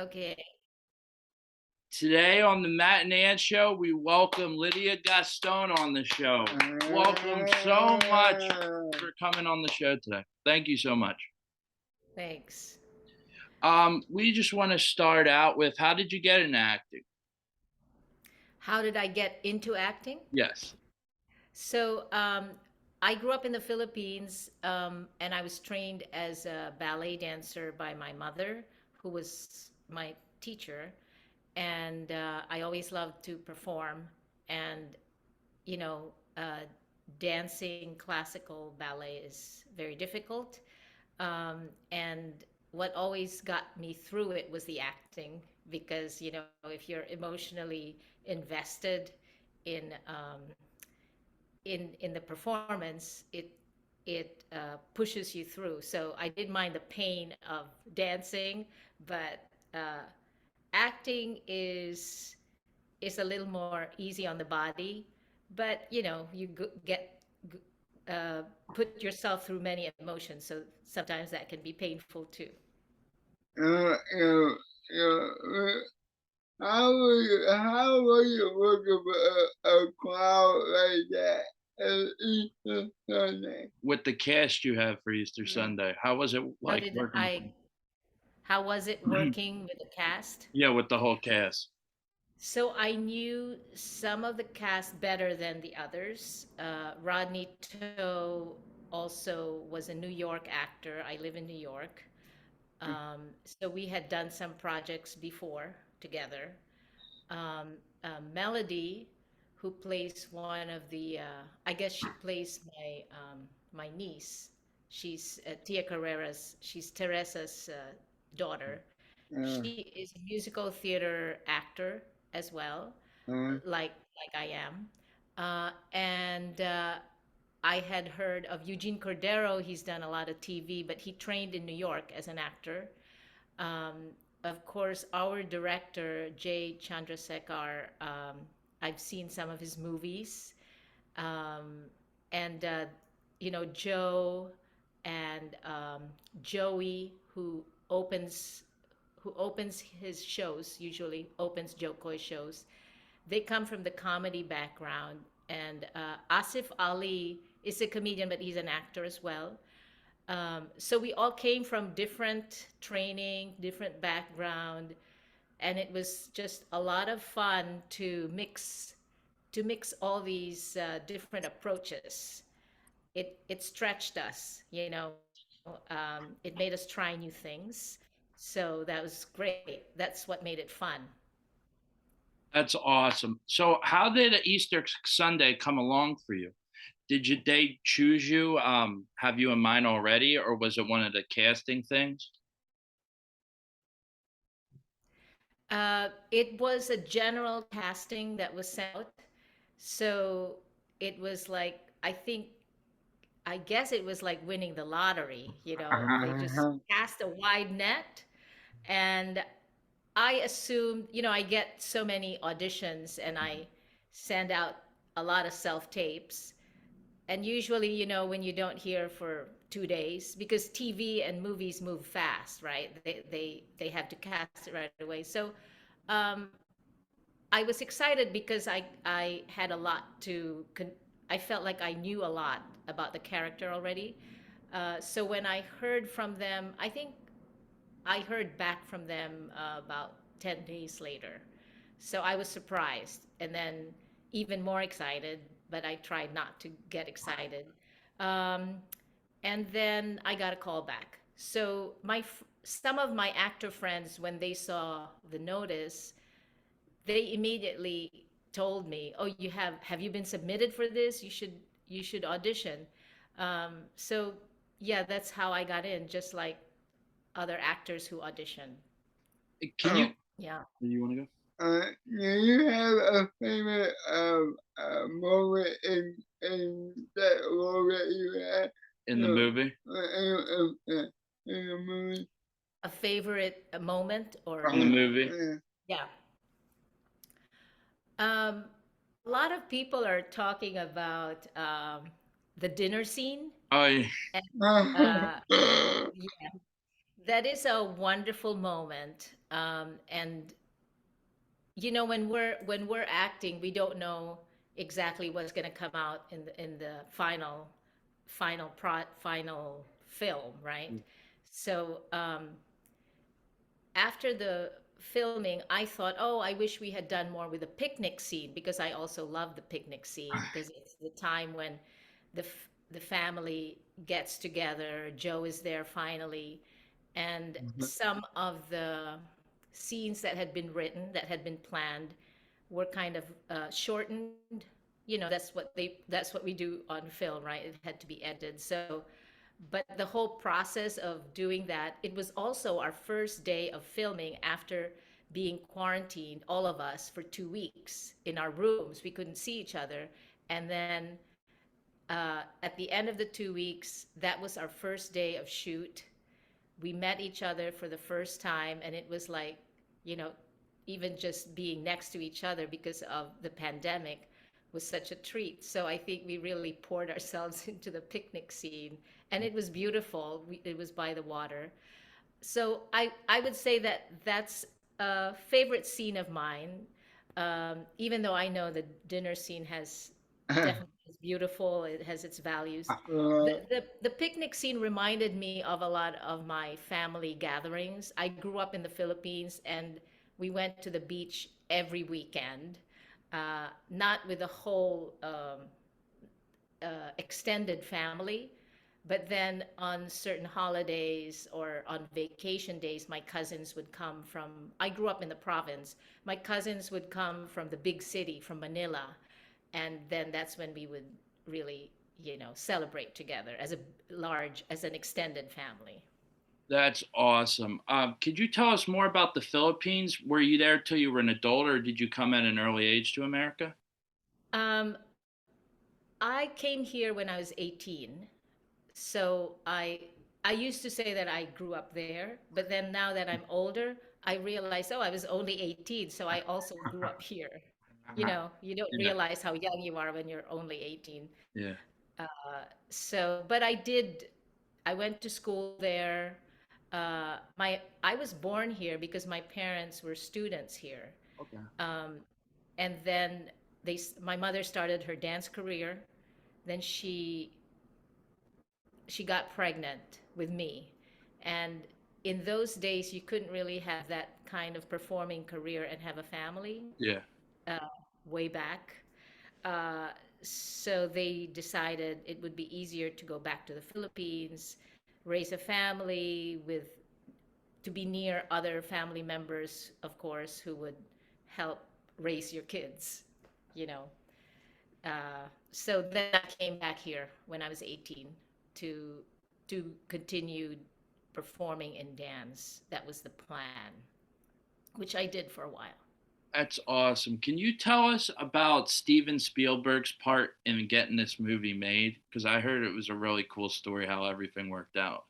Okay. Today on the Matt and Ann Show, we welcome Lydia Gaston on the show. Welcome so much for coming on the show today. Thank you so much. Thanks. We just want to start out with, how did you get into acting? How did I get into acting? Yes. So, I grew up in the Philippines, and I was trained as a ballet dancer by my mother, who was my teacher. And I always loved to perform. And, you know, dancing classical ballet is very difficult. And what always got me through it was the acting, because, if you're emotionally invested in in the performance, it pushes you through. So I didn't mind the pain of dancing, but acting is a little more easy on the body. But you get put yourself through many emotions, so sometimes that can be painful too. Uh, you you how will you work with a crowd like that at Easter Sunday? With the cast you have for Easter Mm. Sunday, how was it How like did working with I? How was it them? working with the cast? Yeah, with the whole cast. So I knew some of the cast better than the others. Rodney Toe also was a New York actor. I live in New York. So we had done some projects before together. Melody, who plays one of the, I guess she plays my niece. She's Tia Carrera's. She's Teresa's daughter. Uh, She is a musical theater actor as well, uh, like I am. And I had heard of Eugene Cordero. He's done a lot of TV, but he trained in New York as an actor. Of course, our director, Jay Chandrasekhar, I've seen some of his movies. Um, and, Joe and Joey, who opens his shows, usually opens Joe Coy shows. They come from the comedy background. And Asif Ali is a comedian, but he's an actor as well. So we all came from different training, different background, and it was just a lot of fun to mix all these different approaches. It stretched us, it made us try new things. So that was great. That's what made it fun. That's awesome. So, how did Easter Sunday come along for you? They choose you? Have you in mind already, or was it one of the casting things? It was a general casting that was sent out. So it was like, I guess it was like winning the lottery. They just cast a wide net. And I assumed, I get so many auditions and I send out a lot of self tapes. And usually, when you don't hear for 2 days, because TV and movies move fast, right? They have to cast it right away. So um, I was excited because I had a lot I felt like I knew a lot about the character already. So when I heard from them, I think I heard back from them about 10 days later. So I was surprised and then even more excited, but I tried not to get excited. Um, and then I got a call back. So some of my actor friends, when they saw the notice, they immediately told me, "Oh, have you been submitted for this? You should audition." So yeah, that's how I got in, just like other actors who audition. Can you? Yeah. Do you want to go? do you have a favorite moment in that role that you had? In the movie? In the movie? A favorite moment or From the movie? Yeah. yeah. Um, a lot of people are talking about the dinner scene. Oh, yeah. And uh, yeah, That is a wonderful moment. And when we're acting, we don't know exactly what's going to come out in the final film, right? So after the filming, I thought, oh, I wish we had done more with the picnic scene because I also love the picnic scene because it's the time when the family gets together. Joe is there finally, and some of the scenes that had been written, that had been planned, were kind of shortened. That's what we do on film, right? It had to be edited. So, but the whole process of doing that, it was also our first day of filming after being quarantined, all of us, for 2 weeks in our rooms. We couldn't see each other. And then at the end of the 2 weeks, that was our first day of shoot. We met each other for the first time, and it was like, you know, even just being next to each other because of the pandemic was such a treat. So I think we really poured ourselves into the picnic scene, and it was beautiful. It was by the water. So I would say that that's a favorite scene of mine. Even though I know the dinner scene has definitely is beautiful, it has its values. The picnic scene reminded me of a lot of my family gatherings. I grew up in the Philippines, and we went to the beach every weekend, not with the whole extended family. But then on certain holidays or on vacation days, my cousins would come from, I grew up in the province. My cousins would come from the big city, from Manila. And then that's when we would really, celebrate together as a as an extended family. That's awesome. Could you tell us more about the Philippines? Were you there till you were an adult, or did you come at an early age to America? Um, I came here when I was 18. So I used to say that I grew up there, but then now that I'm older, I realize, oh, I was only 18, so I also grew up here. You don't Yeah, realize how young you are when you're only 18. yeah. But I went to school there. I was born here because my parents were students here. Okay. Um, and then my mother started her dance career. Then she got pregnant with me. And in those days, you couldn't really have that kind of performing career and have a family Yeah. uh, way back. Uh, so they decided it would be easier to go back to the Philippines, raise a family to be near other family members, of course, who would help raise your kids, you know. So then I came back here when I was 18 to continue performing in dance. That was the plan, which I did for a while. That's awesome. Can you tell us about Steven Spielberg's part in getting this movie made? Because I heard it was a really cool story how everything worked out.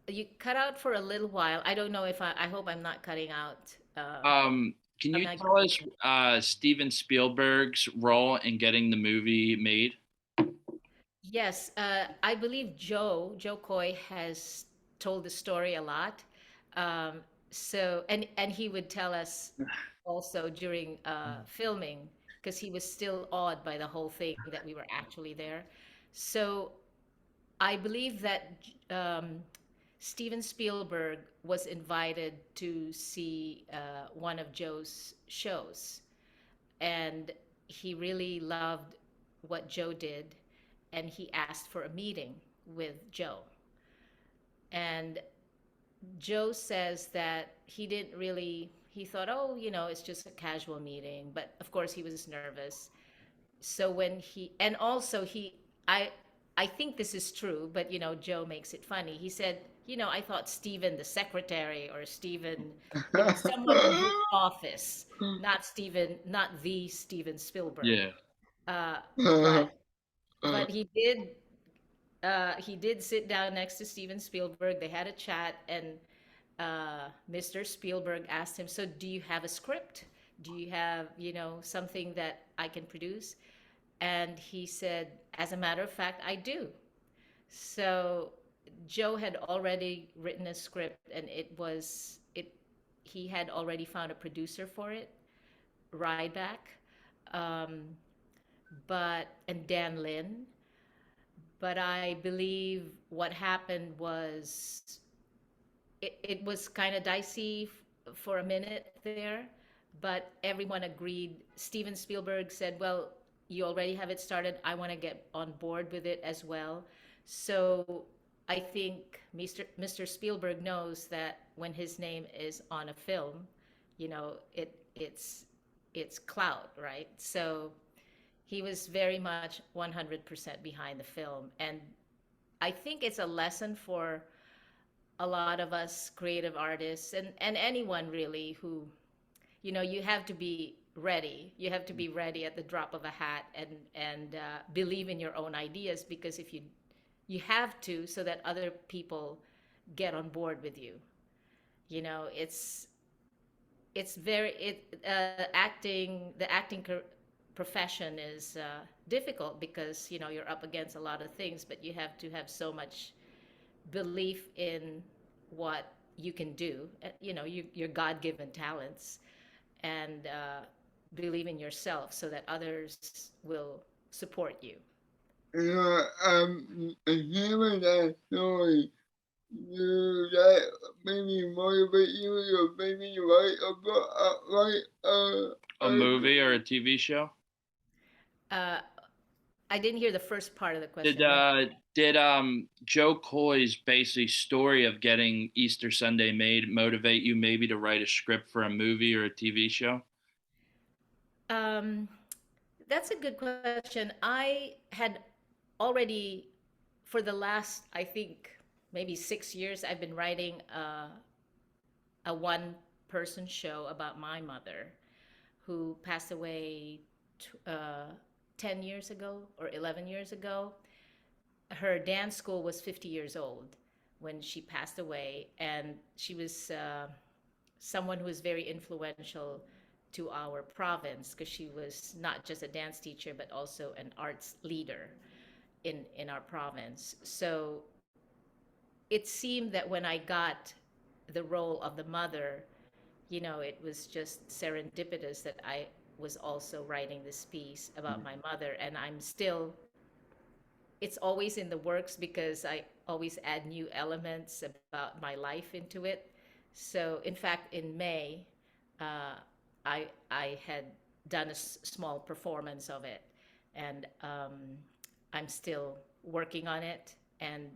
You cut out for a little while. I don't know if I hope I'm not cutting out. Can I'm you not. tell us Steven Spielberg's role in getting the movie made? Yes, I believe Joe Coy has told the story a lot. Um, and he would tell us also during filming because he was still awed by the whole thing that we were actually there. So I believe that Steven Spielberg was invited to see one of Joe's shows, and he really loved what Joe did, and he asked for a meeting with Joe. And Joe says that he didn't really, he thought, oh, it's just a casual meeting. But of course, he was nervous. So and also I, I think this is true, but Joe makes it funny. He said, I thought Stephen the secretary or Stephen, someone in his office, not the Steven Spielberg. Yeah. Uh, but he did sit down next to Steven Spielberg. They had a chat, and Mr. Spielberg asked him, "So, do you have a script? Do you have, something that I can produce?" And he said, "As a matter of fact, I do." So Joe had already written a script, and he had already found a producer for it, Ryback, um, and Dan Lin. But I believe what happened was it was kind of dicey for a minute there, but everyone agreed. Steven Spielberg said, "Well, you already have it started. I want to get on board with it as well." So I think Mr. Spielberg knows that when his name is on a film, it's clout, right? So he was very much 100% behind the film, and I think it's a lesson for a lot of us creative artists, and anyone really who, you have to be ready. You have to be ready at the drop of a hat, and believe in your own ideas, because if you have to, so that other people get on board with you. It's very it acting the acting profession is difficult, because you're up against a lot of things, but you have to have so much belief in what you can do, your God-given talents, and believe in yourself, so that others will support you. Hearing that story, you that maybe motivate you or maybe write a book, A movie or a TV show? uh, I didn't hear the first part of the Did question. Joe Coy's basically story of getting Easter Sunday made motivate you maybe to write a script for a movie or a TV show? um, that's a good question. I had already, for the last, I think, maybe 6 years, I've been writing a one person show about my mother, who passed away t- uh, 10 years ago or 11 years ago. Her dance school was 50 years old when she passed away, and she was someone who was very influential to our province, because she was not just a dance teacher but also an arts leader in our province. So it seemed that when I got the role of the mother, it was just serendipitous that I was also writing this piece about my mother, and it's always in the works, because I always add new elements about my life into it. So, in fact, in May, uh, I had done a small performance of it, and I'm still working on it, and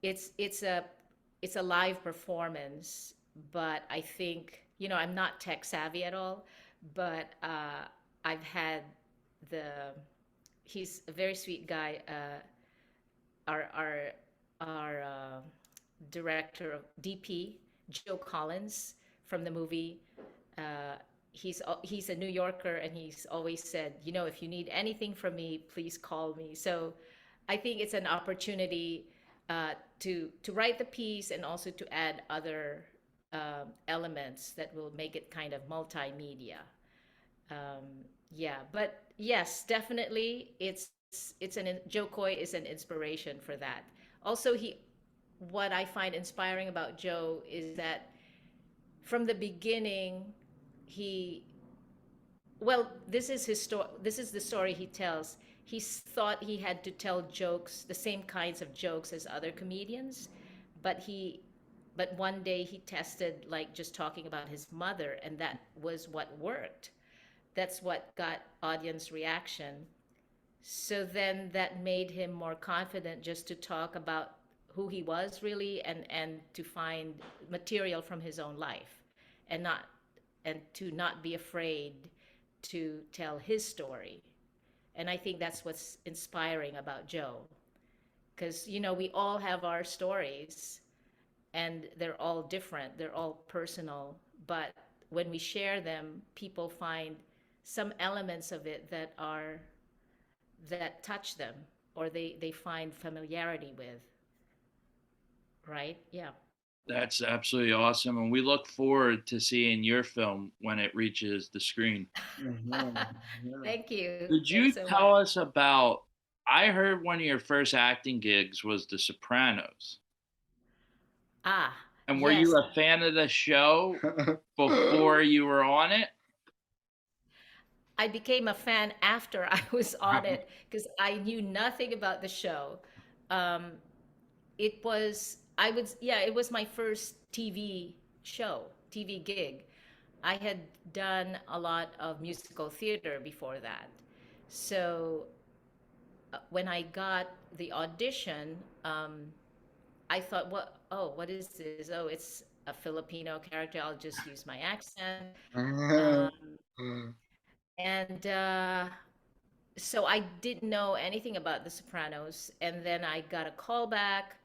it's it's a it's a live performance. But I think, I'm not tech savvy at all, but I've had the he's a very sweet guy, our director of DP, Joe Collins, from the movie. uh, he's a New Yorker, and he's always said, if you need anything from me, please call me. So I think it's an opportunity to write the piece, and also to add other elements that will make it kind of multimedia. Yeah, but yes, definitely, Joe Coy is an inspiration for that. Also, what I find inspiring about Joe is that from the beginning, he well, this is the story he tells. He thought he had to tell jokes, the same kinds of jokes as other comedians, but one day he tested, like, just talking about his mother, and that was what worked. That's what got audience reaction. So then that made him more confident just to talk about who he was really, and to find material from his own life, and to not be afraid to tell his story. And I think that's what's inspiring about Joe, because we all have our stories, and they're all different, they're all personal, but when we share them, people find some elements of it that touch them, or they find familiarity with, right? Yeah. That's absolutely awesome. And we look forward to seeing your film when it reaches the screen. yeah, yeah. Thank you. Could Thanks you so much. tell us about I heard one of your first acting gigs was The Sopranos. Ah, And were yes. you a fan of the show before you were on it? I became a fan after I was on it because I knew nothing about the show. Um, it was, I would, yeah, it was my first TV show, TV gig. I had done a lot of musical theater before that. So when I got the audition, I thought, what is this? Oh, it's a Filipino character. I'll just use my accent. Um, and so I didn't know anything about The Sopranos. And then I got a call back.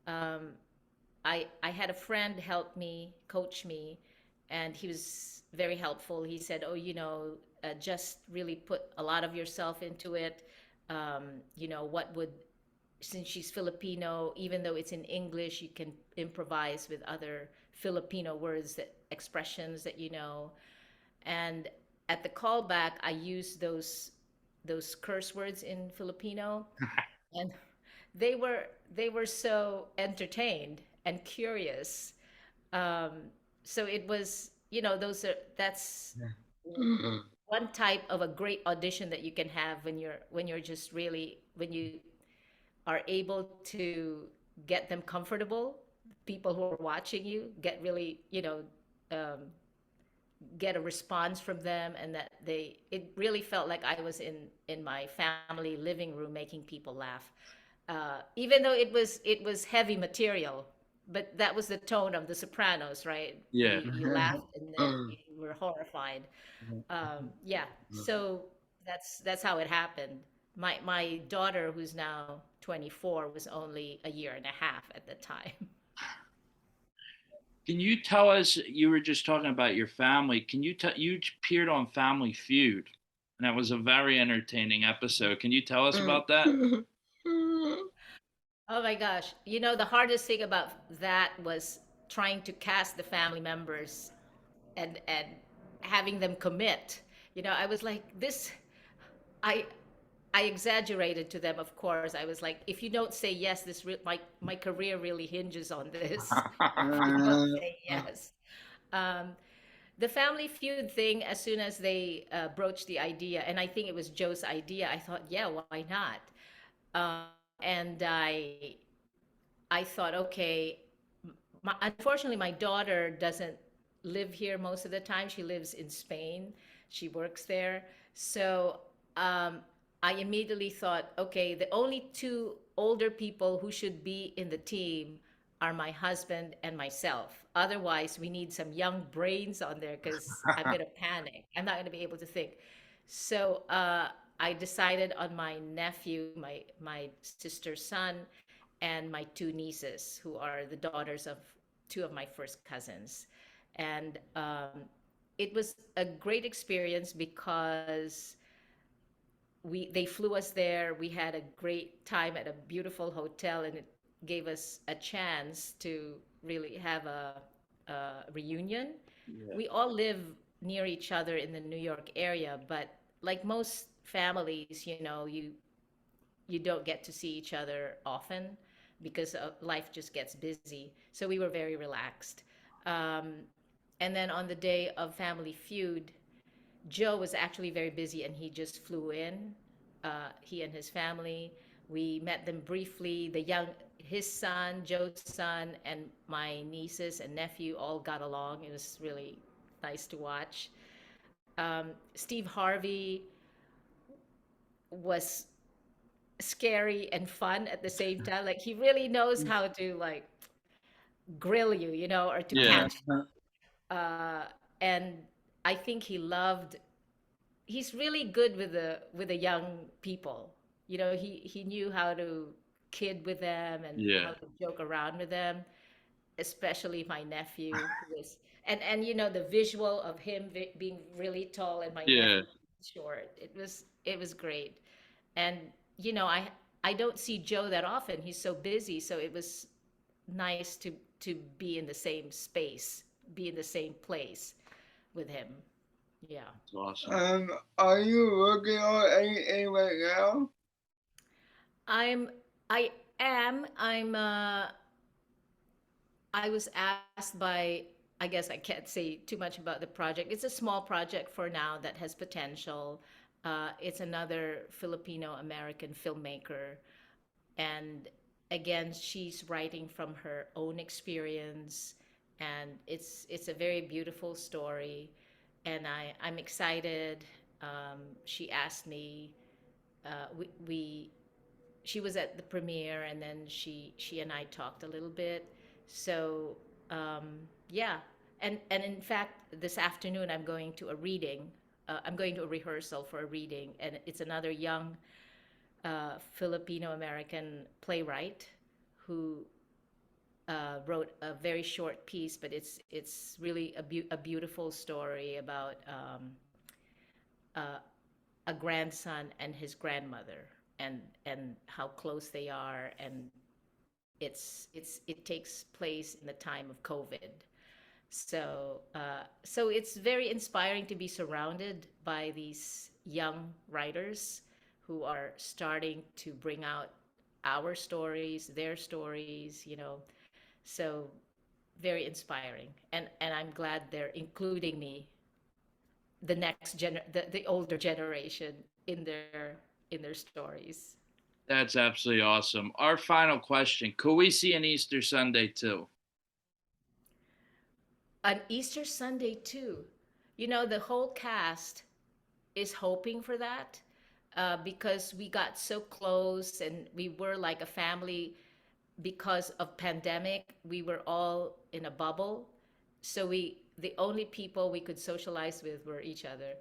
Um, I had a friend help me, coach me, and he was very helpful. He said, "Oh, just really put a lot of yourself into it. What would since she's Filipino, even though it's in English, you can improvise with other Filipino words that expressions that you know." And at the callback, I used those curse words in Filipino, and they were so entertained and curious. So it was, that's one type of a great audition that you can have when you're just really when you are able to get them comfortable. People who are watching you get really, um, get a response from them, and that it really felt like I was in my family living room making people laugh, even though it was heavy material, but that was the tone of The Sopranos, right? Yeah. You laughed and then you were horrified. Yeah, so that's how it happened. My daughter, who's now 24, was only a year and a half at the time. Can you tell us, you were just talking about your family. Can you tell, you appeared on Family Feud, and that was a very entertaining episode. Can you tell us about that? Oh my gosh. The hardest thing about that was trying to cast the family members and having them commit. I was like, this I I exaggerated to them, of course. I was like, if you don't say yes, my career really hinges on this. If you don't say yes. Um, the Family Feud thing, as soon as they broached the idea, and I think it was Joe's idea, I thought, yeah, why not? And I thought, okay, unfortunately, my daughter doesn't live here most of the time. She lives in Spain. She works there. So um, I immediately thought, okay, the only two older people who should be in the team are my husband and myself. Otherwise, we need some young brains on there because I'm going to panic. I'm not going to be able to think. So I decided on my nephew, my sister's son, and my two nieces, who are the daughters of two of my first cousins. And it was a great experience because they flew us there. We had a great time at a beautiful hotel, and it gave us a chance to really have a reunion. Yeah. We all live near each other in the New York area, but like most families, you don't get to see each other often because life just gets busy. So we were very relaxed. Um, and then on the day of Family Feud, Joe was actually very busy and he just flew in. He and his family. We met them briefly. His son, Joe's son, and my nieces and nephew all got along. It was really nice to watch. Steve Harvey was scary and fun at the same time. Like he really knows how to like grill you, or to Yeah. catch. Uh, and I think he loved. He's really good with the young people. He knew how to kid with them and Yeah. how to joke around with them, especially my nephew who was and the visual of him being really tall and my Yeah. nephew short. It was great. And I don't see Joe that often. He's so busy, so it was nice to be in the same space, be in the same place with him. Yeah. It's awesome. Are you working on anything right now? I'm I am I'm I was asked by, I guess I can't say too much about the project. It's a small project for now that has potential. It's another Filipino American filmmaker, and again, she's writing from her own experience, and it's a very beautiful story, and I'm excited. She asked me. We she was at the premiere, and then she and I talked a little bit. So yeah, and in fact, this afternoon I'm going to a reading. I'm going to a rehearsal for a reading, and it's another young Filipino American playwright who wrote a very short piece, but it's really a beautiful story about uh, a grandson and his grandmother, and how close they are, and it takes place in the time of COVID. So it's very inspiring to be surrounded by these young writers who are starting to bring out our stories, their stories, So very inspiring, and I'm glad they're including me, the older generation, in their stories. That's absolutely awesome. Our final question: could we see an Easter Sunday too? On Easter Sunday too, the whole cast is hoping for that, because we got so close and we were like a family. Because of pandemic, we were all in a bubble, so the only people we could socialize with were each other.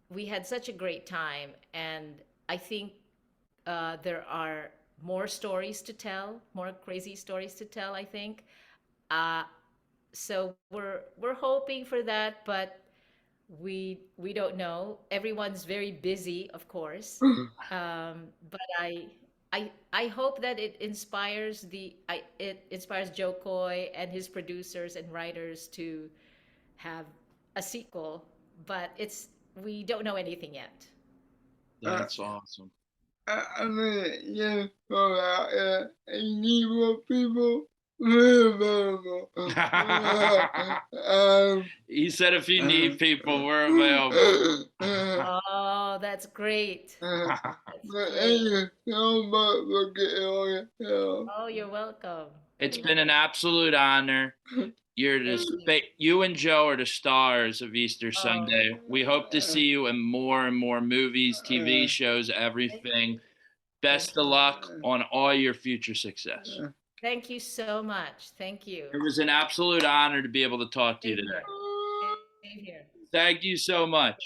We had such a great time, and I think there are more stories to tell, more crazy stories to tell, I think. uh, so we're hoping for that, but we don't know. Everyone's very busy, of course. But I hope that it inspires Joe Coy and his producers and writers to have a sequel. But we don't know anything yet. That's awesome. I mean, yeah, so I need more people. Available. He said, if you need people, we're available. Oh, that's great. That's But thank great. you so much for getting on your show. Oh, you're welcome. It's been an absolute honor. You and Joe are the stars of Easter Oh, Sunday. We hope to see you in more and more movies, TV shows, thank everything. you. Thank Best of you. luck on all your future success. Thank you so much. Thank you. It was an absolute honor to be able to talk to you Same today. here. Same here. Thank you so much.